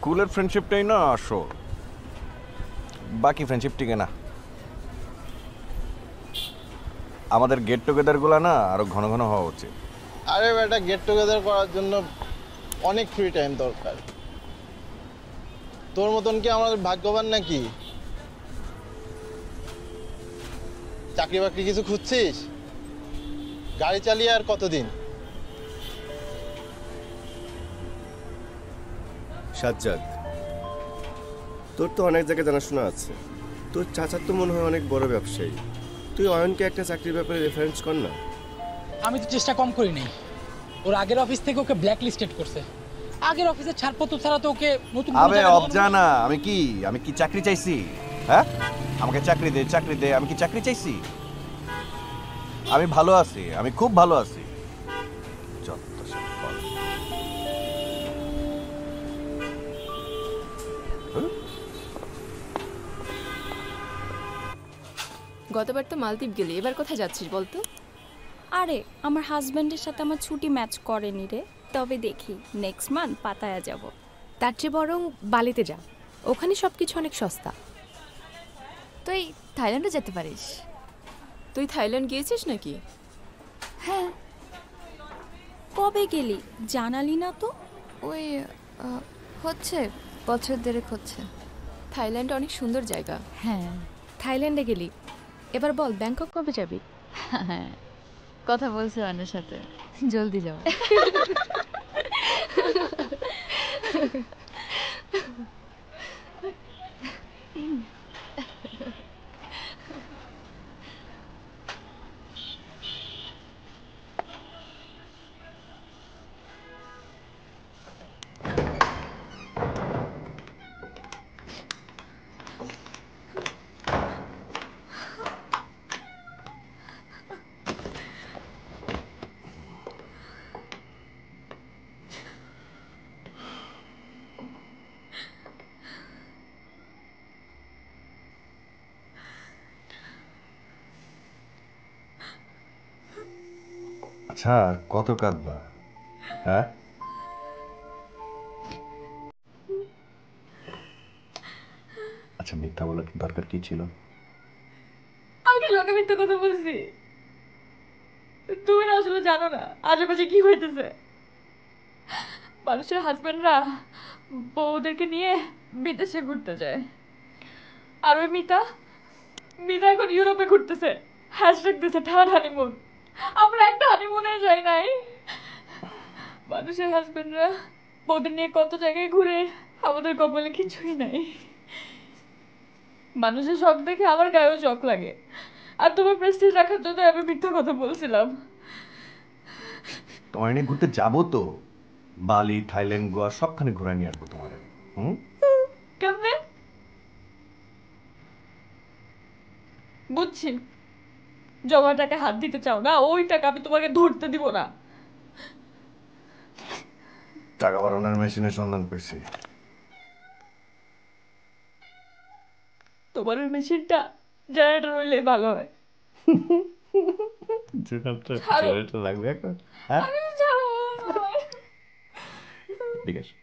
স্কুলের ফ্রেন্ডশিপটাই না আসল, বাকি ফ্রেন্ডশিপ টিকে না। আমাদের গেট টুগেদারগুলো না আরো ঘন ঘন হওয়া উচিত। আরে বেটা, গেট টুগেদার করার জন্য অনেক ফ্রি টাইম দরকার। তোর মতন কি আমাদের ভাগ্যবান নাকি? চাকরি বাকরি কিছু খুঁজছিস? গাড়ি চালিয়ে আর কতদিন? সাজ্জাদ, তোর তো অনেক জায়গায় জানাশোনা আছে। তোর চাচার তো মনে হয় অনেক বড় ব্যবসায়ী। তুই অয়নকে একটা চাকরির ব্যাপারে রেফারেন্স কর না। আমি তো চেষ্টা কম করি নাই। ওর আগের অফিস থেকে ওকে ব্ল্যাক লিস্টেড করছে। আগের অফিসের ছাড়পত্র ছাড়া তো ওকে নতুন আবে অবজানা, আমি কি চাকরি চাইছি? হ্যাঁ, আমাকে চাকরি দে, চাকরি দে। আমি কি চাকরি চাইছি? আমি ভালো আছি, আমি খুব ভালো আছি। যত সব বল। গতবার তো মালদ্বীপ গেলি, এবার কোথায় যাচ্ছিস বলতো? আরে আমার হাজব্যান্ডের সাথে আমার ছুটি ম্যাচ করেনি রে, তবে দেখি নেক্সট মান্থ পাতায়া যাব। তার চেয়ে বরং বালিতে যা, ওখানে সব কিছু অনেক সস্তা। তুই থাইল্যান্ডে যেতে পারিস। তুই থাইল্যান্ড গিয়েছিস নাকি? হ্যাঁ। কবে গেলি জানালি না তো? ওই হচ্ছে বছর দেড়েক হচ্ছে। থাইল্যান্ড অনেক সুন্দর জায়গা। হ্যাঁ, থাইল্যান্ডে গেলি, এবার বল ব্যাংকক কবে যাবি? হ্যাঁ, কথা বলছি অন্যের সাথে, জলদি যাও। আচ্ছা, কত কাঁদবা? হ্যাঁ, আচ্ছা মিথ্যা বলার দরকার কি ছিল? আমি কি লোকে মিথ্যা কথা বলছি? তুমি না আসলে জানো না আশেপাশে কি হইতেছে। মানুষের হাজবেন্ডরা বউদেরকে নিয়ে বিদেশে ঘুরতে যায়, আর ওই মিতা মিতা এখন ইউরোপে ঘুরতেছে, হ্যাশট্যাগ দিছে থার্ড হানিমুন। আমরা একটা হানিমুনে যাই নাই। মানুষের হাজবেন্ডরা বউদের নিয়ে কত জায়গায় ঘুরে, আমাদের কপালে কিছুই নাই। মানুষের শখ দেখে আমার গায়েও শখ লাগে, আর তোমার প্রেস্টিজ রাখার জন্য আমি মিথ্যা কথা বলছিলাম। তোমার নিয়ে ঘুরতে যাবো তো, বালি, থাইল্যান্ড, গোয়া সবখানে ঘুরাই নিয়ে আসবো তোমার। কেমনে? বুঝছি, জমা টাকা হাত দিতে চাও না, ওই টাকা আমি তোমাকে ধরতে দিব না। টাকা বাড়ানোর মেশিনের সন্ধান পেয়েছি। তোমার ওই মেশিনটা জেনারেটর হইলে ভালো হয়। জেনারেটর লাগবে এখন? হ্যাঁ, ছাড়ো। ঠিক আছে।